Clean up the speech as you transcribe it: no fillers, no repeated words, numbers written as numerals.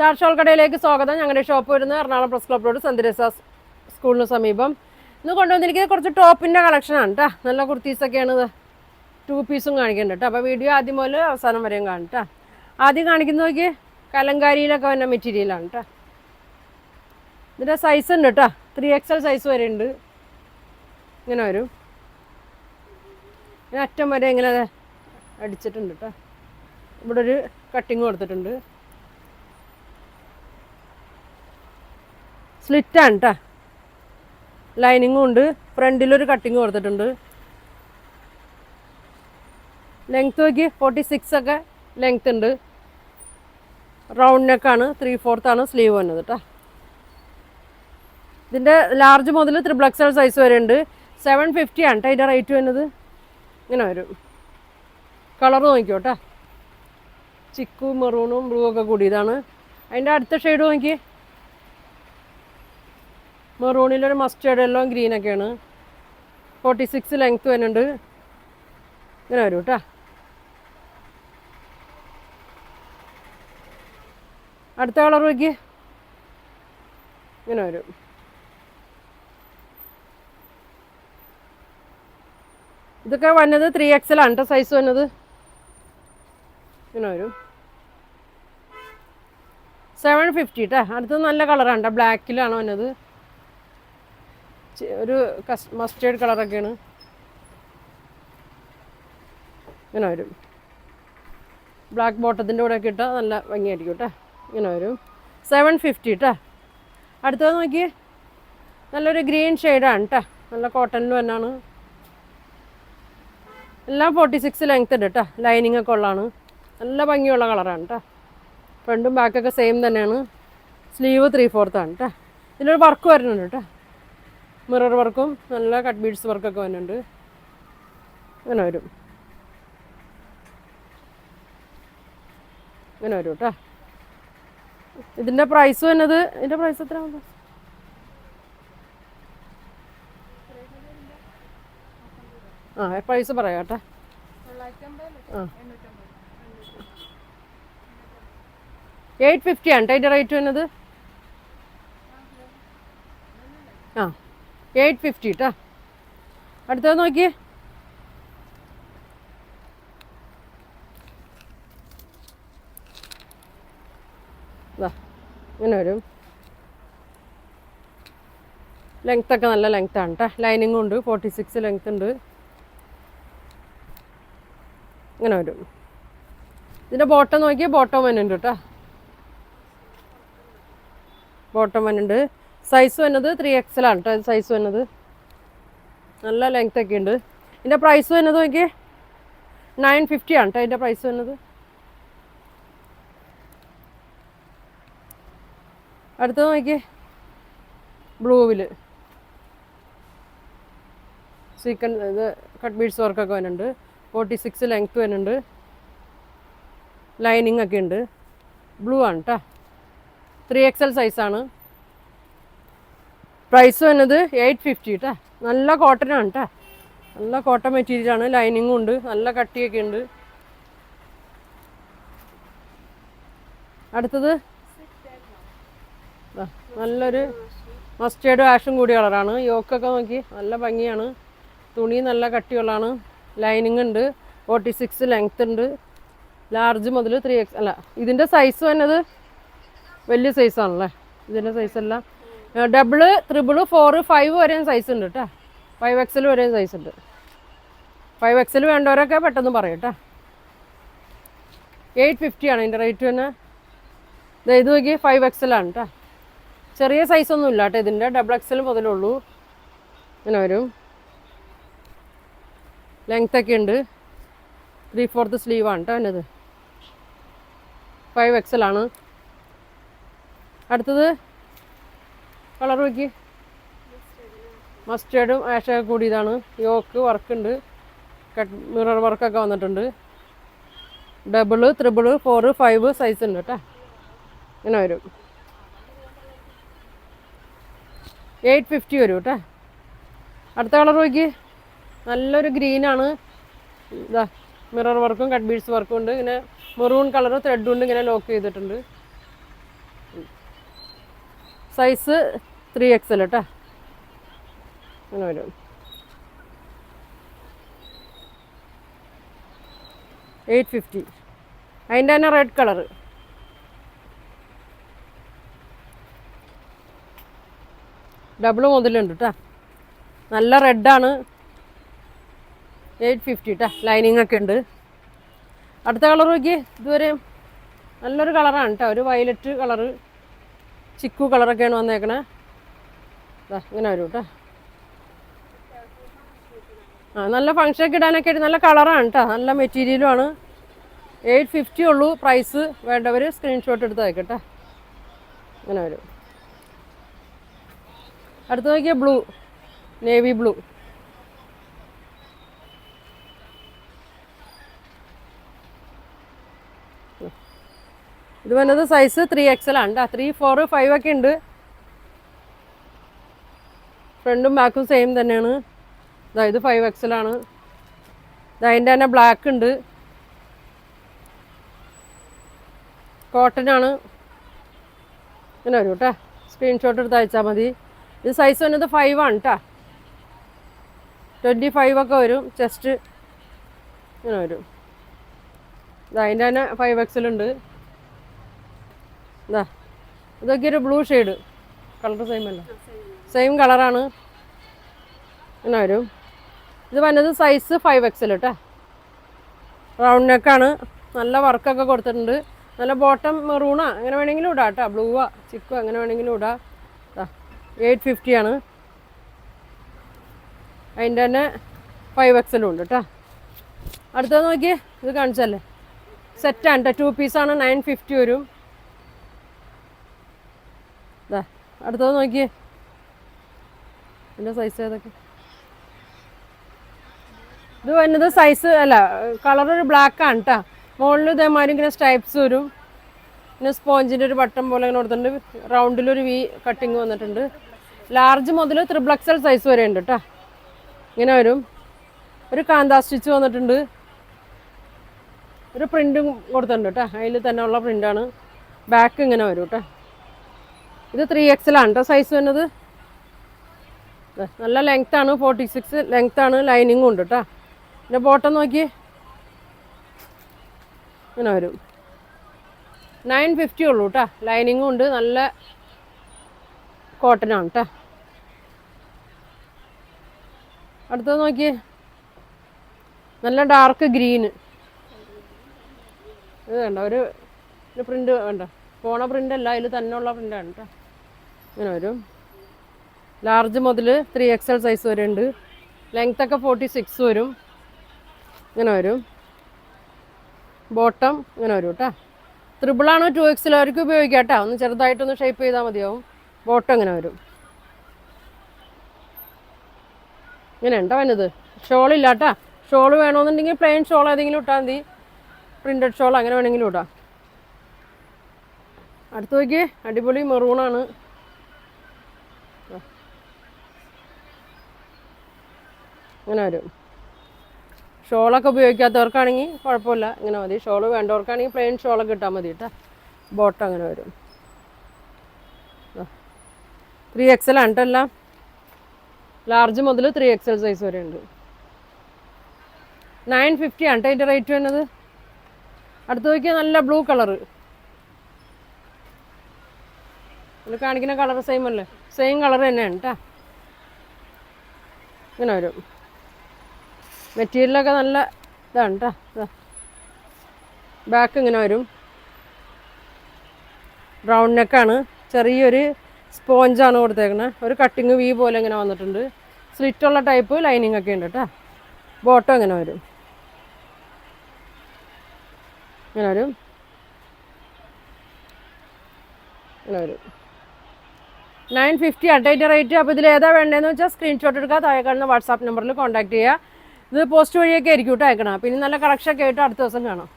Star shawl കടയിലേക്ക് സ്വാഗതം. ഞങ്ങളുടെ ഷോപ്പ് വരുന്നത് Ernakulam press club road saint Teresa സ്കൂളിന് സമീപം. ഇന്ന് കൊണ്ടുവന്നിരിക്കുന്നത് കുറച്ച് ടോപ്പിൻ്റെ കളക്ഷനാണ് കേട്ടോ. നല്ല കുർത്തീസൊക്കെയാണ്. 2 പീസും കാണിക്കുന്നുണ്ട് കേട്ടോ. അപ്പോൾ വീഡിയോ ആദ്യം മുതൽ അവസാനം വരെയും കാണും കേട്ടോ. ആദ്യം കാണിക്കുന്ന നോക്കി കലങ്കാരിയിലൊക്കെ വന്ന മെറ്റീരിയലാണ് കേട്ടോ. ഇതിൻ്റെ സൈസ് ഉണ്ട് കേട്ടോ. 3XL സൈസ് വരെ ഉണ്ട്. ഇങ്ങനെ വരും. ഇങ്ങനെ അറ്റം വരെ ഇങ്ങനെ അടിച്ചിട്ടുണ്ട് കേട്ടോ. ഇവിടെ ഒരു കട്ടിങ് കൊടുത്തിട്ടുണ്ട്. സ്ലിറ്റാണ് കേട്ടോ. ലൈനിങ്ങും ഉണ്ട്. ഫ്രണ്ടിലൊരു കട്ടിങ് കൊടുത്തിട്ടുണ്ട്. ലെങ്ത്ത് നോക്കി 46 ഒക്കെ ലെങ്ത്ത് ഉണ്ട്. റൗണ്ട് നെക്കാണ്. 3/4 സ്ലീവ് വന്നത് കേട്ടോ. ഇതിൻ്റെ ലാർജ് മുതൽ XXL സൈസ് വരെ ഉണ്ട്. 750 ആണ് കേട്ടോ ഇതിൻ്റെ റേറ്റ് വരുന്നത്. ഇങ്ങനെ വരും. കളർ നോക്കിയോ കേട്ടോ. ചിക്കു മെറൂണും ബ്ലൂ ഒക്കെ കൂടിയതാണ്. അതിൻ്റെ അടുത്ത ഷെയ്ഡ് നോക്കി മെറൂണിലൊരു മസ്റ്റേർഡ് യെല്ലോ ഗ്രീനൊക്കെയാണ്. 46 ലെങ്ത്ത് വരുന്നുണ്ട്. ഇങ്ങനെ വരും കേട്ടോ. അടുത്ത കളർ നോക്കി ഇങ്ങനെ വരും. ഇതൊക്കെ വന്നത് 3XL ആണ് കേട്ടോ സൈസ് വന്നത്. ഇങ്ങനെ വരും. 750 കേട്ടോ. അടുത്തത് നല്ല കളറാണ് കേട്ടോ. ബ്ലാക്കിലാണ് വന്നത്. ഒരു മസ്റ്റേർഡ് കളറൊക്കെയാണ്. ഇങ്ങനെ വരും. ബ്ലാക്ക് ബോട്ടത്തിൻ്റെ കൂടെ ഒക്കെ ഇട്ടാൽ നല്ല ഭംഗിയായിരിക്കും കേട്ടോ. ഇങ്ങനെ വരും. 750 കേട്ടോ. അടുത്തത് നോക്കി നല്ലൊരു ഗ്രീൻ ഷെയ്ഡാണ് കേട്ടോ. നല്ല കോട്ടണിൽ തന്നെയാണ്. എല്ലാം 46 ലെങ്ത്ത് ഉണ്ട് കേട്ടോ. ലൈനിങ് ഒക്കെ ഉള്ളതാണ്. നല്ല ഭംഗിയുള്ള കളറാണ് കേട്ടോ. ഫ്രണ്ടും ബാക്കൊക്കെ സെയിം തന്നെയാണ്. സ്ലീവ് 3/4 കേട്ടോ. ഇതിലൊരു വർക്ക് വരുന്നുണ്ട് കേട്ടോ. മിറർ വർക്കും നല്ല കട്ട് ബീഡ്സ് വർക്കൊക്കെ വരുന്നുണ്ട്. ഇങ്ങനെ വരും. ഇങ്ങനെ വരും കേട്ടോ. ഇതിൻ്റെ പ്രൈസ് വന്നത് ഇതിൻ്റെ പ്രൈസ് എത്ര? പ്രൈസ് പറയാം കേട്ടോ. 850 ആണ് കേട്ടോ ഇതിൻ്റെ റേറ്റ് വരുന്നത്. 850 കേട്ടോ. അടുത്തത് നോക്കി ഇങ്ങനെ വരും. ലെങ്ത്തൊക്കെ നല്ല ലെങ്ത്താണ് കേട്ടോ. ലൈനിങ്ങും ഉണ്ട്. 46 ലെങ്ത്ത് ഉണ്ട്. ഇങ്ങനെ വരും. ഇതിൻ്റെ ബോട്ടം നോക്കിയാൽ ബോട്ടം വന്നുണ്ട് കേട്ടോ. ബോട്ടം വന്നുണ്ട്. സൈസ് വന്നത് 3XL ആണ് കേട്ടോ. സൈസ് വന്നത് നല്ല ലെങ്ത്തൊക്കെ ഉണ്ട്. ഇതിൻ്റെ പ്രൈസ് വന്നത് നോക്കി 950 ആണ് കേട്ടോ ഇതിൻ്റെ പ്രൈസ് വന്നത്. അടുത്തത് നോക്കി ബ്ലൂവിൽ സീക്കൻ ഇത് കട്ട് ബീഡ്സ് വർക്കൊക്കെ വരുന്നുണ്ട്. 46 ലെങ്ത്ത് വരുന്നുണ്ട്. ലൈനിങ് ഒക്കെ ഉണ്ട്. ബ്ലൂ ആണ് കേട്ടോ. 3XL സൈസാണ്. പ്രൈസ് വന്നത് 850 കേട്ടോ. നല്ല കോട്ടനാണ് കേട്ടോ. നല്ല കോട്ടൺ മെറ്റീരിയലാണ്. ലൈനിങ്ങും ഉണ്ട്. നല്ല കട്ടിയൊക്കെ ഉണ്ട്. അടുത്തത് നല്ലൊരു മസ്റ്റേർഡ് ആഷും കൂടി കളറാണ്. യോക്കൊക്കെ നോക്കി നല്ല ഭംഗിയാണ്. തുണി നല്ല കട്ടിയുള്ളതാണ്. ലൈനിങ് ഉണ്ട്. 46 ലെങ്ത്ത് ഉണ്ട്. ലാർജ് മുതൽ 3XL അല്ല. ഇതിൻ്റെ സൈസ് വന്നത് വലിയ സൈസാണല്ലേ. ഇതിൻ്റെ സൈസല്ല. ഡബിള്, 3, 4, 5 വരെയും സൈസ് ഉണ്ട് കേട്ടോ. 5XL വരെയും സൈസ് ഉണ്ട്. 5XL വേണ്ടവരൊക്കെ പെട്ടെന്ന് പറയും കേട്ടോ. 850 ആണ് ഇതിൻ്റെ റേറ്റ് തന്നെ. ഇത് നോക്കി 5XL ആണ് കേട്ടോ. ചെറിയ സൈസൊന്നും ഇല്ല കേട്ടോ ഇതിൻ്റെ. XXL മുതലുള്ളൂ. ഇങ്ങനെ വരും. ലെങ്ത്തൊക്കെ ഉണ്ട്. 3/4 സ്ലീവാണ് കേട്ടോ എന്നത്. 5XL ആണ്. അടുത്തത് കളർ നോക്കി മസ്റ്റേർഡും ആഷൊക്കെ കൂടിയതാണ്. യോക്ക് വർക്കുണ്ട്. മിറർ വർക്കൊക്കെ വന്നിട്ടുണ്ട്. ഡബിള്, 3, 4, 5 സൈസ് ഉണ്ട് കേട്ടോ. ഇങ്ങനെ വരും. 850 വരും കേട്ടോ. അടുത്ത കളർ നോക്കി നല്ലൊരു ഗ്രീനാണ്. ഇതാ മിറർ വർക്കും കട്ട് ബീഡ്സ് വർക്കും ഉണ്ട്. ഇങ്ങനെ മെറൂൺ കളർ ത്രെഡ് കൊണ്ട് ഇങ്ങനെ ലോക്ക് ചെയ്തിട്ടുണ്ട്. സൈസ് 3XL കേട്ടോ. അങ്ങനെ വരും. 850. അതിൻ്റെ തന്നെ റെഡ് കളറ്. ഡബിൾ മുതലുണ്ട് കേട്ടോ. നല്ല റെഡാണ്. 850 കേട്ടോ. ലൈനിങ് ഒക്കെ ഉണ്ട്. അടുത്ത കളർ നോക്കി. ഇതുവരെ നല്ലൊരു കളറാണ് കേട്ടോ. ഒരു വയലറ്റ് കളറ്, ചിക്കു കളറൊക്കെയാണ് വന്നേക്കണേ. ഇങ്ങനെ വരും കേട്ടോ. നല്ല ഫങ്ഷനൊക്കെ ഇടാനൊക്കെ ആയിട്ട് നല്ല കളറാണ് കേട്ടോ. നല്ല മെറ്റീരിയലുമാണ്. 850 ഉള്ളൂ പ്രൈസ്. വേണ്ടവർ സ്ക്രീൻഷോട്ട് എടുത്ത് അയക്കട്ടെ. ഇങ്ങനെ വരും. അടുത്ത് നോക്കിയാൽ ബ്ലൂ, നേവി ബ്ലൂ. ഇത് വന്നത് സൈസ് 3XL ആണ് കേട്ടോ. 3, 4, 5 ഒക്കെ ഉണ്ട്. ഫ്രണ്ടും ബാക്കും സെയിം തന്നെയാണ്. ഇത് 5XL ആണ്. അതിൻ്റെ തന്നെ ബ്ലാക്ക് ഉണ്ട്. കോട്ടനാണ്. ഇങ്ങനെ വരും കേട്ടോ. സ്ക്രീൻഷോട്ട് എടുത്ത് അയച്ചാൽ മതി. ഇത് സൈസ് വന്നത് 5 ആണ് കേട്ടോ. 25 ഒക്കെ വരും ചെസ്റ്റ്. ഇങ്ങനെ വരും. അതിൻ്റെ തന്നെ 5XL ഉണ്ട്. ഇതൊക്കെ ഒരു ബ്ലൂ ഷെയ്ഡ്. കളർ സെയിം അല്ല, സെയിം കളറാണ്. ഇങ്ങനെ വരും. ഇത് വന്നത് സൈസ് 5XL കേട്ടോ. റൗണ്ട് നെക്കാണ്. നല്ല വർക്കൊക്കെ കൊടുത്തിട്ടുണ്ട്. നല്ല ബോട്ടം മെറൂണാ അങ്ങനെ വേണമെങ്കിലും ഇടാം കേട്ടോ. ബ്ലൂവാ ചിക്കോ അങ്ങനെ വേണമെങ്കിലും ഇടാം. 850 ആണ്. അതിൻ്റെ തന്നെ 5XL ഉണ്ട് കേട്ടോ. അടുത്തത് നോക്കിയേ. ഇത് കാണിച്ചല്ലേ, സെറ്റാണ് കേട്ടോ. 2 പീസാണ്. 950 വരും. അടുത്തത് നോക്കിയേ. ഇതിൻ്റെ സൈസ് ഏതൊക്കെ? ഇത് വരുന്നത് സൈസ് അല്ല, കളർ ഒരു ബ്ലാക്കാണ് കേട്ടോ. മുകളിൽ ഇതേമാതിരി ഇങ്ങനെ സ്ട്രൈപ്സ് വരും. പിന്നെ സ്പോഞ്ചിൻ്റെ ഒരു ബട്ടൺ പോലെ ഇങ്ങനെ കൊടുത്തിട്ടുണ്ട്. റൗണ്ടിലൊരു വി കട്ടിങ് വന്നിട്ടുണ്ട്. ലാർജ് മുതൽ 3XL സൈസ് വരെ ഉണ്ട് കേട്ടോ. ഇങ്ങനെ വരും. ഒരു കാന്താ സ്റ്റിച്ച് വന്നിട്ടുണ്ട്. ഒരു പ്രിൻറ്റും കൊടുത്തിട്ടുണ്ട് കേട്ടോ. അതിൽ തന്നെ ഉള്ള പ്രിൻ്റാണ്. ബാക്ക് ഇങ്ങനെ വരും കേട്ടോ. ഇത് 3XL ആണ് കേട്ടോ സൈസ് വരുന്നത്. നല്ല ലെങ്ത്താണ്. 46 ലെങ്ത്താണ്. ലൈനിങ്ങും ഉണ്ട് കേട്ടോ. പിന്നെ ബോട്ടം നോക്കി. ഇങ്ങനെ വരും. 950 ഉള്ളൂ കേട്ടോ. ലൈനിങ്ങും ഉണ്ട്. നല്ല കോട്ടനാണ് കേട്ടോ. അടുത്തത് നോക്കിയേ. നല്ല ഡാർക്ക് ഗ്രീന്. ഇത് വേണ്ട, ഒരു പ്രിൻ്റ് വേണ്ട. പോണ പ്രിൻ്റ് അല്ല, അതിൽ തന്നെ ഉള്ള പ്രിൻ്റാണ് കേട്ടോ. ഇങ്ങനെ വരും. ലാർജ് മുതൽ 3XL സൈസ് വരെ ഉണ്ട്. ലെങ്ത്തൊക്കെ 46 വരും. ഇങ്ങനെ വരും. ബോട്ടം ഇങ്ങനെ വരും കേട്ടോ. 3XL 2XL അവർക്ക് ഉപയോഗിക്കാം കേട്ടോ. ഒന്ന് ചെറുതായിട്ടൊന്ന് ഷേപ്പ് ചെയ്താൽ മതിയാവും. ബോട്ടം ഇങ്ങനെ വരും. ഇങ്ങനെ ഉണ്ടോ വന്നത്. ഷോളില്ല കേട്ടോ. ഷോൾ വേണമെന്നുണ്ടെങ്കിൽ പ്ലെയിൻ ഷോൾ ഏതെങ്കിലും ഇട്ടാൽ മതി. പ്രിൻറ്റഡ് ഷോൾ അങ്ങനെ വേണമെങ്കിലും ഇടാം. അടുത്ത് നോക്കിയേ. അടിപൊളി മെറൂണാണ്. ഇങ്ങനെ വരും. ഷോളൊക്കെ ഉപയോഗിക്കാത്തവർക്കാണെങ്കിൽ കുഴപ്പമില്ല, ഇങ്ങനെ മതി. ഷോൾ വേണ്ടവർക്കാണെങ്കിൽ പ്ലെയിൻ ഷോളൊക്കെ ഇട്ടാൽ മതി കേട്ടോ. ബോട്ടം അങ്ങനെ വരും. 3XL ആണ് കേട്ടോ എല്ലാം. ലാർജ് മുതൽ 3XL സൈസ് വരെ ഉണ്ട്. 950 ആണ് കേട്ടോ ഇതിൻ്റെ റേറ്റ് വരുന്നത്. അടുത്ത് നോക്കിയാൽ നല്ല ബ്ലൂ കളറ്. ഇത് കാണിക്കുന്ന കളർ സെയിം അല്ലേ? സെയിം കളർ തന്നെയാണ് കേട്ടോ. ഇങ്ങനെ വരും. മെറ്റീരിയലൊക്കെ നല്ല ഇതാണ് കേട്ടോ. ബാക്ക് ഇങ്ങനെ വരും. റൗണ്ട് നെക്കാണ്. ചെറിയൊരു സ്പോഞ്ചാണ് കൊടുത്തേക്കുന്നത്. ഒരു കട്ടിങ് വി പോലെ ഇങ്ങനെ വന്നിട്ടുണ്ട്. സ്ലിറ്റുള്ള ടൈപ്പ് ലൈനിങ് ഒക്കെ ഉണ്ട് കേട്ടോ. ബോട്ടം ഇങ്ങനെ വരും. ഇങ്ങനെ വരും. ഇങ്ങനെ വരും. 950 അട്ടേറ്റ് റേറ്റ്. അപ്പോൾ ഇതിൽ ഏതാ വേണ്ടതെന്ന് വെച്ചാൽ സ്ക്രീൻഷോട്ട് എടുക്കുക. താഴെ കാണുന്ന വാട്സാപ്പ് നമ്പറിൽ കോൺടാക്ട് ചെയ്യുക. ഇത് പോസ്റ്റ് വഴിയൊക്കെ ആയിരിക്കും കേട്ടോ അയക്കണം. പിന്നെ നല്ല കളക്ഷനൊക്കെ ആയിട്ട് അടുത്ത ദിവസം കാണാം.